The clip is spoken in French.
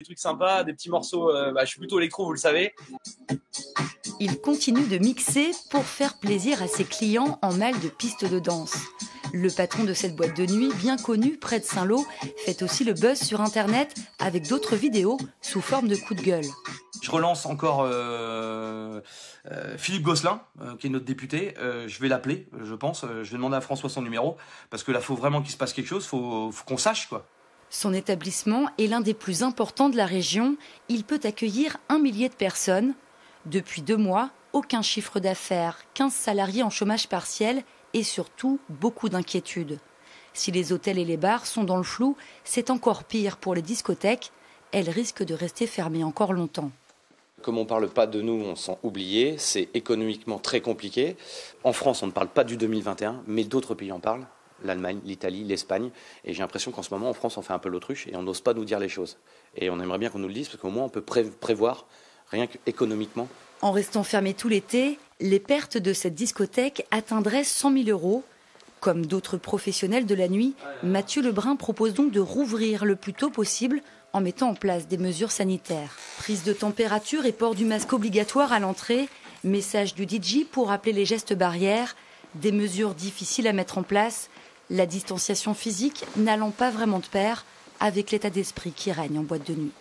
Des trucs sympas, des petits morceaux, je suis plutôt électro, vous le savez. Il continue de mixer pour faire plaisir à ses clients en mal de pistes de danse. Le patron de cette boîte de nuit, bien connu près de Saint-Lô, fait aussi le buzz sur Internet avec d'autres vidéos sous forme de coups de gueule. Je relance encore Philippe Gosselin, qui est notre député. Je vais l'appeler, je pense. Je vais demander à François son numéro, parce que là, il faut vraiment qu'il se passe quelque chose, faut qu'on sache, quoi. Son établissement est l'un des plus importants de la région. Il peut accueillir 1 millier de personnes. Depuis 2 mois, aucun chiffre d'affaires, 15 salariés en chômage partiel et surtout beaucoup d'inquiétudes. Si les hôtels et les bars sont dans le flou, c'est encore pire pour les discothèques. Elles risquent de rester fermées encore longtemps. Comme on ne parle pas de nous, on s'en oublié, c'est économiquement très compliqué. En France, on ne parle pas du 2021, mais d'autres pays en parlent. L'Allemagne, l'Italie, l'Espagne. Et j'ai l'impression qu'en ce moment, en France, on fait un peu l'autruche et on n'ose pas nous dire les choses. Et on aimerait bien qu'on nous le dise, parce qu'au moins, on peut prévoir, rien qu'économiquement. En restant fermé tout l'été, les pertes de cette discothèque atteindraient 100 000 €. Comme d'autres professionnels de la nuit, Mathieu Lebrun propose donc de rouvrir le plus tôt possible en mettant en place des mesures sanitaires. Prise de température et port du masque obligatoire à l'entrée, message du DJ pour rappeler les gestes barrières, des mesures difficiles à mettre en place, la distanciation physique n'allant pas vraiment de pair avec l'état d'esprit qui règne en boîte de nuit.